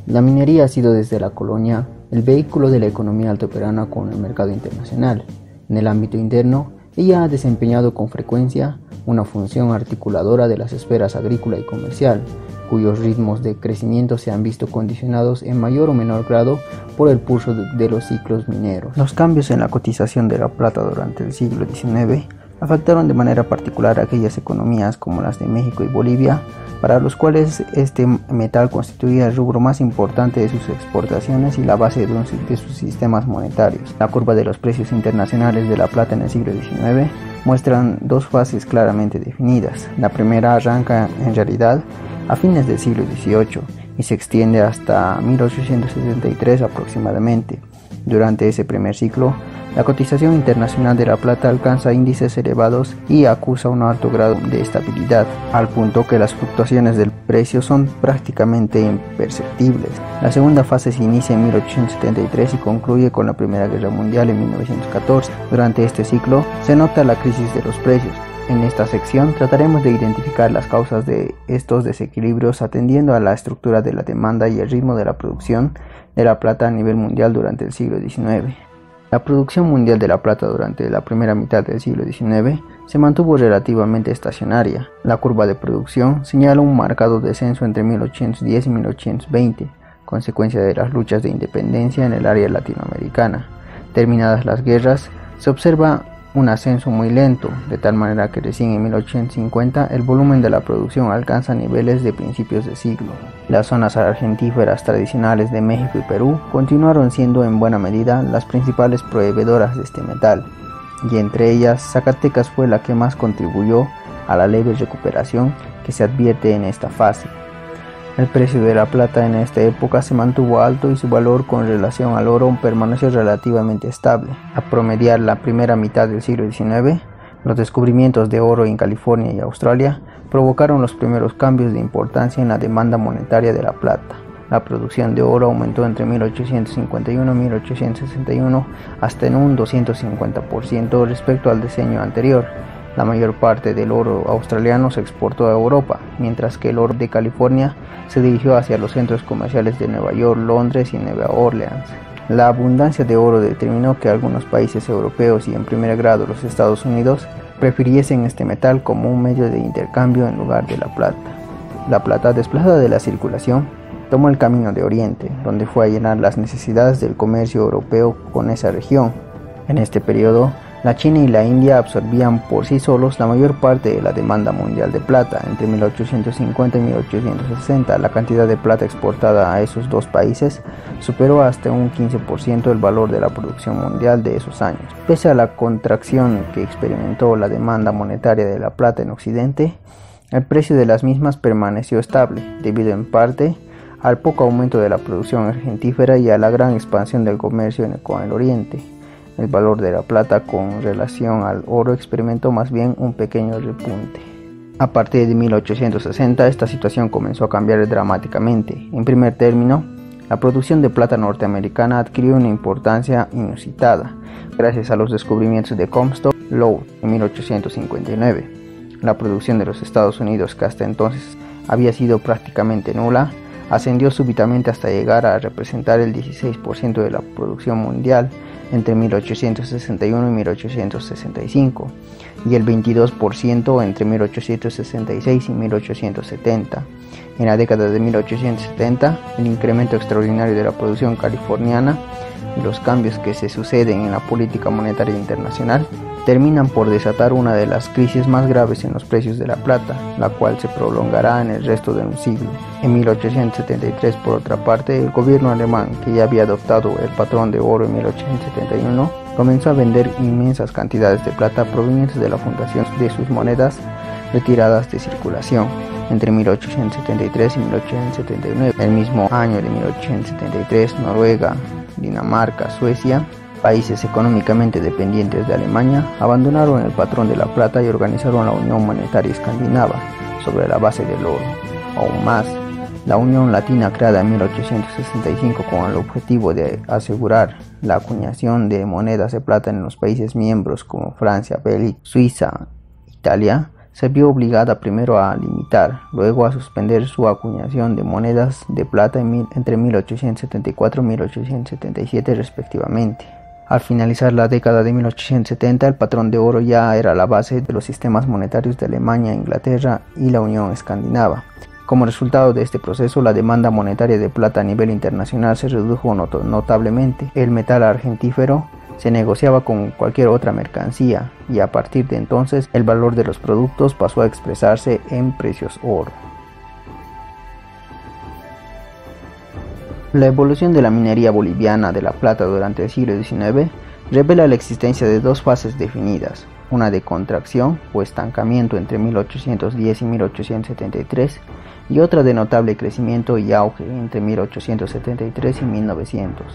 La minería ha sido desde la colonia el vehículo de la economía altoperana con el mercado internacional. En el ámbito interno, ella ha desempeñado con frecuencia una función articuladora de las esferas agrícola y comercial, cuyos ritmos de crecimiento se han visto condicionados en mayor o menor grado por el curso de los ciclos mineros. Los cambios en la cotización de la plata durante el siglo XIX afectaron de manera particular a aquellas economías como las de México y Bolivia, para los cuales este metal constituía el rubro más importante de sus exportaciones y la base de sus sistemas monetarios. La curva de los precios internacionales de la plata en el siglo XIX muestran dos fases claramente definidas. La primera arranca en realidad a fines del siglo XVIII y se extiende hasta 1873 aproximadamente. Durante ese primer ciclo, la cotización internacional de la plata alcanza índices elevados y acusa un alto grado de estabilidad, al punto que las fluctuaciones del precio son prácticamente imperceptibles. La segunda fase se inicia en 1873 y concluye con la Primera Guerra Mundial en 1914. Durante este ciclo se nota la crisis de los precios. En esta sección trataremos de identificar las causas de estos desequilibrios atendiendo a la estructura de la demanda y el ritmo de la producción de la plata a nivel mundial durante el siglo XIX. La producción mundial de la plata durante la primera mitad del siglo XIX se mantuvo relativamente estacionaria. La curva de producción señala un marcado descenso entre 1810 y 1820, consecuencia de las luchas de independencia en el área latinoamericana. Terminadas las guerras, se observa un ascenso muy lento, de tal manera que recién en 1850 el volumen de la producción alcanza niveles de principios de siglo. Las zonas argentíferas tradicionales de México y Perú continuaron siendo en buena medida las principales proveedoras de este metal, y entre ellas Zacatecas fue la que más contribuyó a la leve recuperación que se advierte en esta fase. El precio de la plata en esta época se mantuvo alto y su valor con relación al oro permaneció relativamente estable. A promediar la primera mitad del siglo XIX, los descubrimientos de oro en California y Australia provocaron los primeros cambios de importancia en la demanda monetaria de la plata. La producción de oro aumentó entre 1851 y 1861 hasta en un 250% respecto al decenio anterior. La mayor parte del oro australiano se exportó a Europa, mientras que el oro de California se dirigió hacia los centros comerciales de Nueva York, Londres y Nueva Orleans. La abundancia de oro determinó que algunos países europeos y en primer grado los Estados Unidos prefiriesen este metal como un medio de intercambio en lugar de la plata. La plata, desplazada de la circulación, tomó el camino de Oriente, donde fue a llenar las necesidades del comercio europeo con esa región. En este periodo, la China y la India absorbían por sí solos la mayor parte de la demanda mundial de plata. Entre 1850 y 1860, la cantidad de plata exportada a esos dos países superó hasta un 15% el valor de la producción mundial de esos años. Pese a la contracción que experimentó la demanda monetaria de la plata en Occidente, el precio de las mismas permaneció estable, debido en parte al poco aumento de la producción argentífera y a la gran expansión del comercio con el Oriente. El valor de la plata con relación al oro experimentó más bien un pequeño repunte. A partir de 1860 esta situación comenzó a cambiar dramáticamente. En primer término, la producción de plata norteamericana adquirió una importancia inusitada, gracias a los descubrimientos de Comstock Lowell en 1859. La producción de los Estados Unidos, que hasta entonces había sido prácticamente nula, ascendió súbitamente hasta llegar a representar el 16% de la producción mundial entre 1861 y 1865 y el 22% entre 1866 y 1870. En la década de 1870, el incremento extraordinario de la producción californiana y los cambios que se suceden en la política monetaria internacional terminan por desatar una de las crisis más graves en los precios de la plata, la cual se prolongará en el resto de un siglo. En 1873, por otra parte, el gobierno alemán, que ya había adoptado el patrón de oro en 1871, comenzó a vender inmensas cantidades de plata provenientes de la fundación de sus monedas retiradas de circulación entre 1873 y 1879. El mismo año de 1873, Noruega, Dinamarca, Suecia, países económicamente dependientes de Alemania, abandonaron el patrón de la plata y organizaron la Unión Monetaria Escandinava sobre la base del oro. Aún más, la Unión Latina, creada en 1865 con el objetivo de asegurar la acuñación de monedas de plata en los países miembros como Francia, Bélgica, Suiza, Italia, se vio obligada primero a limitar, luego a suspender su acuñación de monedas de plata entre 1874 y 1877 respectivamente. Al finalizar la década de 1870, el patrón de oro ya era la base de los sistemas monetarios de Alemania, Inglaterra y la Unión Escandinava. Como resultado de este proceso, la demanda monetaria de plata a nivel internacional se redujo notablemente. El metal argentífero se negociaba con cualquier otra mercancía y a partir de entonces el valor de los productos pasó a expresarse en precios oro. La evolución de la minería boliviana de la plata durante el siglo XIX revela la existencia de dos fases definidas, una de contracción o estancamiento entre 1810 y 1873 y otra de notable crecimiento y auge entre 1873 y 1900.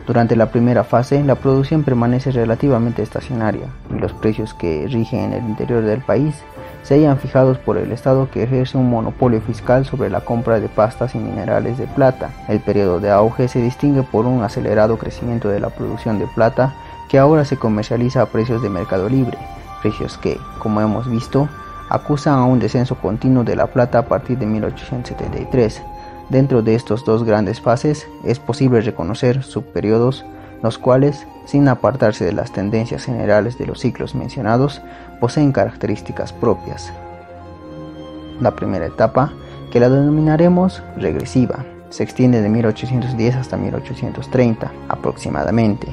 Durante la primera fase, la producción permanece relativamente estacionaria y los precios que rigen en el interior del país se hallan fijados por el Estado, que ejerce un monopolio fiscal sobre la compra de pastas y minerales de plata. El periodo de auge se distingue por un acelerado crecimiento de la producción de plata, que ahora se comercializa a precios de mercado libre, precios que, como hemos visto, acusan a un descenso continuo de la plata a partir de 1873. Dentro de estos dos grandes fases es posible reconocer subperiodos, los cuales, sin apartarse de las tendencias generales de los ciclos mencionados, poseen características propias. La primera etapa, que la denominaremos regresiva, se extiende de 1810 hasta 1830 aproximadamente.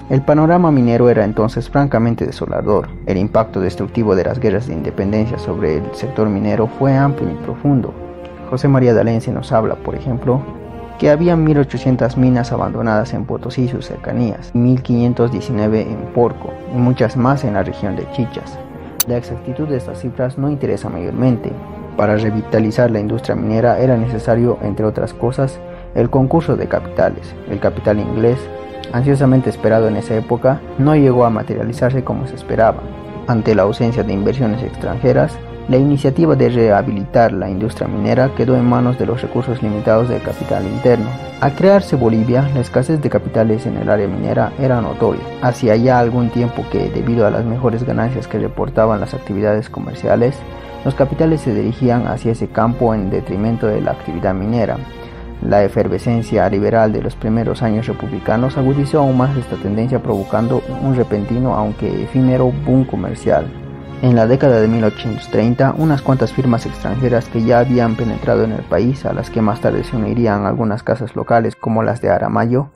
El panorama minero era entonces francamente desolador. El impacto destructivo de las guerras de independencia sobre el sector minero fue amplio y profundo. José María D'Alense nos habla, por ejemplo, que había 1.800 minas abandonadas en Potosí y sus cercanías, 1.519 en Porco y muchas más en la región de Chichas. La exactitud de estas cifras no interesa mayormente. Para revitalizar la industria minera era necesario, entre otras cosas, el concurso de capitales. El capital inglés, ansiosamente esperado en esa época, no llegó a materializarse como se esperaba. Ante la ausencia de inversiones extranjeras, la iniciativa de rehabilitar la industria minera quedó en manos de los recursos limitados del capital interno. Al crearse Bolivia, la escasez de capitales en el área minera era notoria. Hacía ya algún tiempo que, debido a las mejores ganancias que reportaban las actividades comerciales, los capitales se dirigían hacia ese campo en detrimento de la actividad minera. La efervescencia liberal de los primeros años republicanos agudizó aún más esta tendencia, provocando un repentino, aunque efímero, boom comercial. En la década de 1830, unas cuantas firmas extranjeras que ya habían penetrado en el país, a las que más tarde se unirían algunas casas locales como las de Aramayo,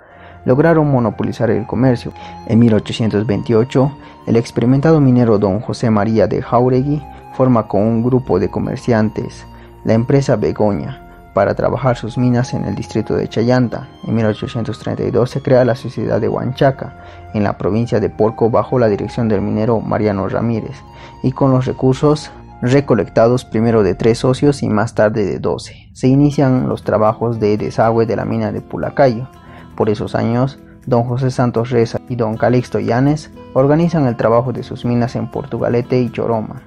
lograron monopolizar el comercio. En 1828, el experimentado minero don José María de Jáuregui forma con un grupo de comerciantes la empresa Begoña para trabajar sus minas en el distrito de Chayanta. En 1832 se crea la sociedad de Huanchaca, en la provincia de Porco, bajo la dirección del minero Mariano Ramírez, y con los recursos recolectados primero de 3 socios y más tarde de 12. Se inician los trabajos de desagüe de la mina de Pulacayo. Por esos años, don José Santos Reza y don Calixto Llanes organizan el trabajo de sus minas en Portugalete y Choroma.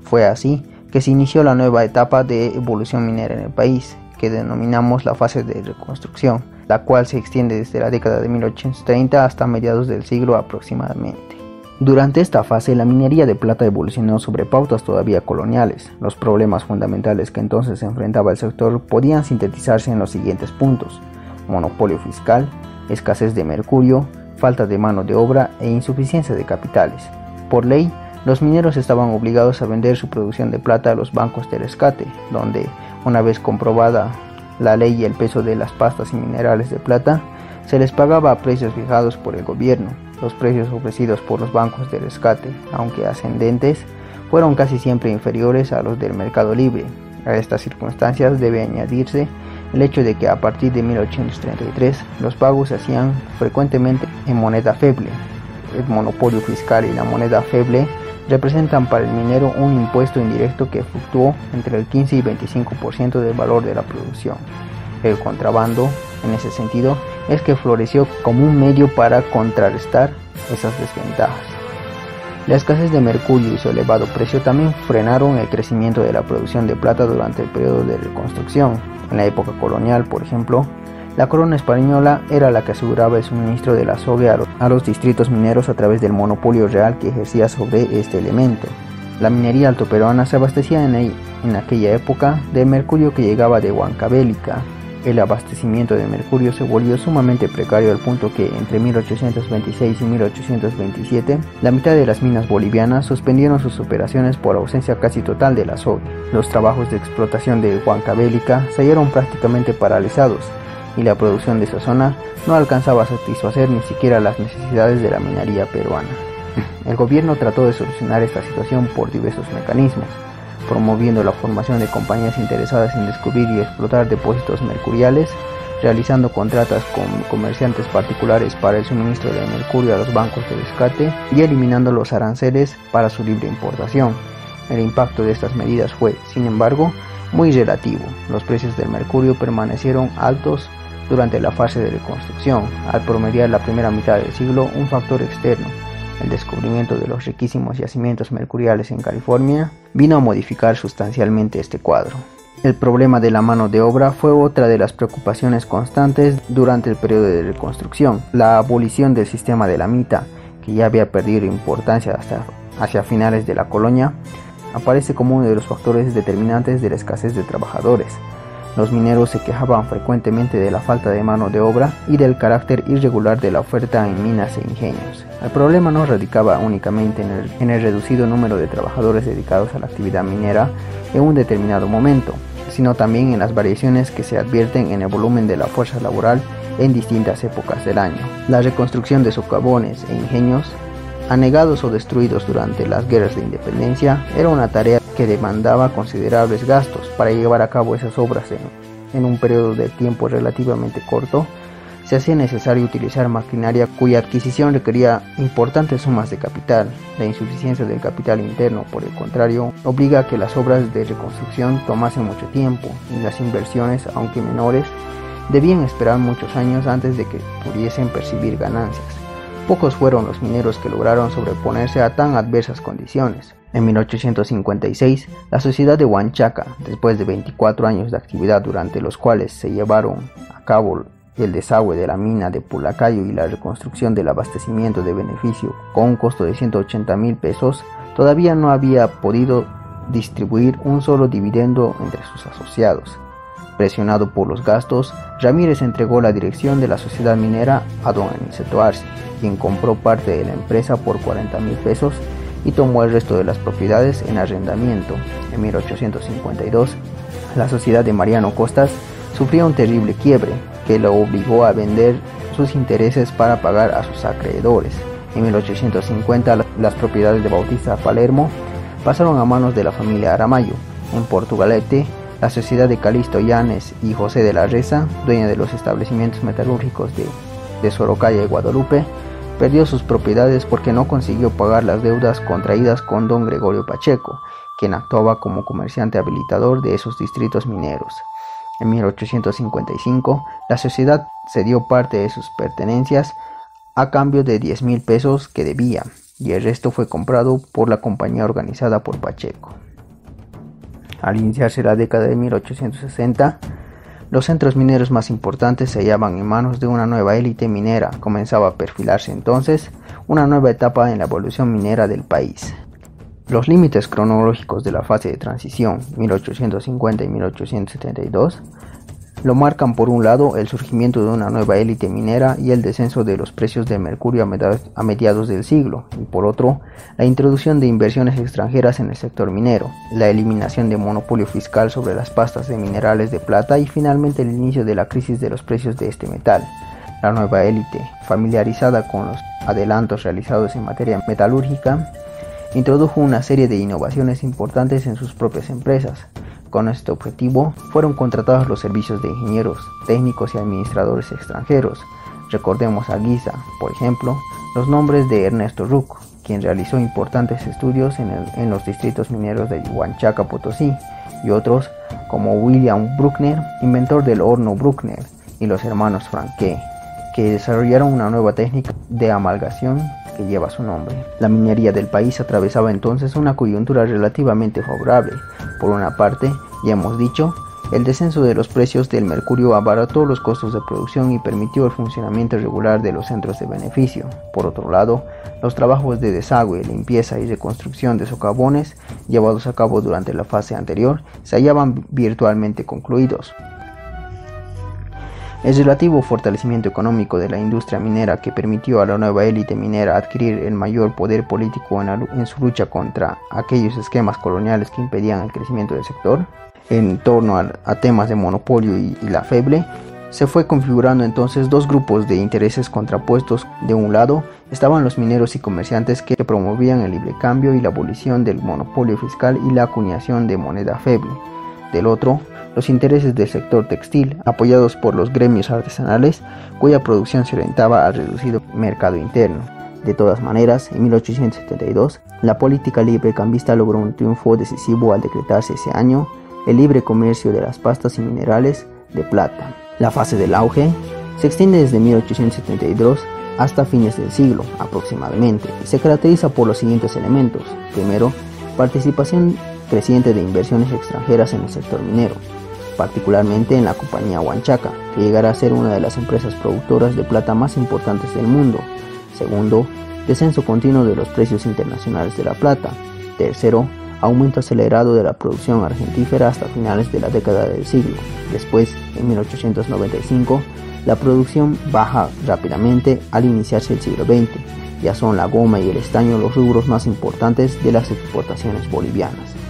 Fue así que se inició la nueva etapa de evolución minera en el país, que denominamos la fase de reconstrucción, la cual se extiende desde la década de 1830 hasta mediados del siglo aproximadamente. Durante esta fase, la minería de plata evolucionó sobre pautas todavía coloniales. Los problemas fundamentales que entonces enfrentaba el sector podían sintetizarse en los siguientes puntos: monopolio fiscal, escasez de mercurio, falta de mano de obra e insuficiencia de capitales. Por ley, los mineros estaban obligados a vender su producción de plata a los bancos de rescate, donde, una vez comprobada la ley y el peso de las pastas y minerales de plata, se les pagaba a precios fijados por el gobierno. Los precios ofrecidos por los bancos de rescate, aunque ascendentes, fueron casi siempre inferiores a los del mercado libre. A estas circunstancias debe añadirse el hecho de que a partir de 1833 los pagos se hacían frecuentemente en moneda feble. El monopolio fiscal y la moneda feble representan para el minero un impuesto indirecto que fluctuó entre el 15 y 25% del valor de la producción. El contrabando, en ese sentido, es que floreció como un medio para contrarrestar esas desventajas. La escasez de mercurio y su elevado precio también frenaron el crecimiento de la producción de plata durante el periodo de reconstrucción. En la época colonial, por ejemplo, la corona española era la que aseguraba el suministro del azogue a los distritos mineros a través del monopolio real que ejercía sobre este elemento. La minería altoperuana se abastecía en aquella época de mercurio que llegaba de Huancavelica. El abastecimiento de mercurio se volvió sumamente precario al punto que entre 1826 y 1827 la mitad de las minas bolivianas suspendieron sus operaciones por ausencia casi total del azogue. Los trabajos de explotación de Huancavelica se hallaron prácticamente paralizados y la producción de esa zona no alcanzaba a satisfacer ni siquiera las necesidades de la minería peruana. El gobierno trató de solucionar esta situación por diversos mecanismos, promoviendo la formación de compañías interesadas en descubrir y explotar depósitos mercuriales, realizando contratos con comerciantes particulares para el suministro de mercurio a los bancos de rescate y eliminando los aranceles para su libre importación. El impacto de estas medidas fue, sin embargo, muy relativo. Los precios del mercurio permanecieron altos durante la fase de reconstrucción. Al promediar la primera mitad del siglo, un factor externo, el descubrimiento de los riquísimos yacimientos mercuriales en California, vino a modificar sustancialmente este cuadro. El problema de la mano de obra fue otra de las preocupaciones constantes durante el periodo de reconstrucción. La abolición del sistema de la mita, que ya había perdido importancia hacia finales de la colonia, aparece como uno de los factores determinantes de la escasez de trabajadores. Los mineros se quejaban frecuentemente de la falta de mano de obra y del carácter irregular de la oferta en minas e ingenios. El problema no radicaba únicamente en el reducido número de trabajadores dedicados a la actividad minera en un determinado momento, sino también en las variaciones que se advierten en el volumen de la fuerza laboral en distintas épocas del año. La reconstrucción de socavones e ingenios, anegados o destruidos durante las guerras de independencia, era una tarea que demandaba considerables gastos. Para llevar a cabo esas obras en un periodo de tiempo relativamente corto, se hacía necesario utilizar maquinaria cuya adquisición requería importantes sumas de capital. La insuficiencia del capital interno, por el contrario, obliga a que las obras de reconstrucción tomasen mucho tiempo y las inversiones, aunque menores, debían esperar muchos años antes de que pudiesen percibir ganancias. Pocos fueron los mineros que lograron sobreponerse a tan adversas condiciones. En 1856, la sociedad de Huanchaca, después de 24 años de actividad durante los cuales se llevaron a cabo el desagüe de la mina de Pulacayo y la reconstrucción del abastecimiento de beneficio con un costo de 180,000 pesos, todavía no había podido distribuir un solo dividendo entre sus asociados. Presionado por los gastos, Ramírez entregó la dirección de la sociedad minera a don Aniceto Arce, quien compró parte de la empresa por 40,000 pesos y tomó el resto de las propiedades en arrendamiento. En 1852, la sociedad de Mariano Costas sufrió un terrible quiebre que lo obligó a vender sus intereses para pagar a sus acreedores. En 1850, las propiedades de Bautista Palermo pasaron a manos de la familia Aramayo. En Portugalete, la sociedad de Calixto Llanes y José de la Reza, dueña de los establecimientos metalúrgicos de Sorocaya y Guadalupe, perdió sus propiedades porque no consiguió pagar las deudas contraídas con don Gregorio Pacheco, quien actuaba como comerciante habilitador de esos distritos mineros. En 1855, la sociedad cedió parte de sus pertenencias a cambio de 10,000 pesos que debía, y el resto fue comprado por la compañía organizada por Pacheco. Al iniciarse la década de 1860, los centros mineros más importantes se hallaban en manos de una nueva élite minera. Comenzaba a perfilarse entonces una nueva etapa en la evolución minera del país. Los límites cronológicos de la fase de transición 1850 y 1872 lo marcan por un lado el surgimiento de una nueva élite minera y el descenso de los precios del mercurio a mediados del siglo, y por otro, la introducción de inversiones extranjeras en el sector minero, la eliminación de monopolio fiscal sobre las pastas de minerales de plata y finalmente el inicio de la crisis de los precios de este metal. La nueva élite, familiarizada con los adelantos realizados en materia metalúrgica, introdujo una serie de innovaciones importantes en sus propias empresas. Con este objetivo, fueron contratados los servicios de ingenieros, técnicos y administradores extranjeros. Recordemos a guisa, por ejemplo, los nombres de Ernesto Ruck, quien realizó importantes estudios en los distritos mineros de Huanchaca, Potosí, y otros como William Bruckner, inventor del horno Bruckner, y los hermanos Franquet, que desarrollaron una nueva técnica de amalgación que lleva su nombre. La minería del país atravesaba entonces una coyuntura relativamente favorable. Por una parte, ya hemos dicho El descenso de los precios del mercurio abarató los costos de producción y permitió el funcionamiento regular de los centros de beneficio. Por otro lado, los trabajos de desagüe, limpieza y reconstrucción de socavones llevados a cabo durante la fase anterior se hallaban virtualmente concluidos. El relativo fortalecimiento económico de la industria minera, que permitió a la nueva élite minera adquirir el mayor poder político en su lucha contra aquellos esquemas coloniales que impedían el crecimiento del sector, en torno a temas de monopolio y la feble, se fue configurando entonces dos grupos de intereses contrapuestos. De un lado estaban los mineros y comerciantes que promovían el libre cambio y la abolición del monopolio fiscal y la acuñación de moneda feble. Del otro, los intereses del sector textil, apoyados por los gremios artesanales, cuya producción se orientaba al reducido mercado interno. De todas maneras, en 1872, la política librecambista logró un triunfo decisivo al decretarse ese año el libre comercio de las pastas y minerales de plata. La fase del auge se extiende desde 1872 hasta fines del siglo aproximadamente y se caracteriza por los siguientes elementos. Primero, participación creciente de inversiones extranjeras en el sector minero, particularmente en la compañía Huanchaca, que llegará a ser una de las empresas productoras de plata más importantes del mundo. Segundo, descenso continuo de los precios internacionales de la plata. Tercero, aumento acelerado de la producción argentífera hasta finales de la década del siglo. Después, en 1895, la producción baja rápidamente al iniciarse el siglo XX. Ya son la goma y el estaño los rubros más importantes de las exportaciones bolivianas.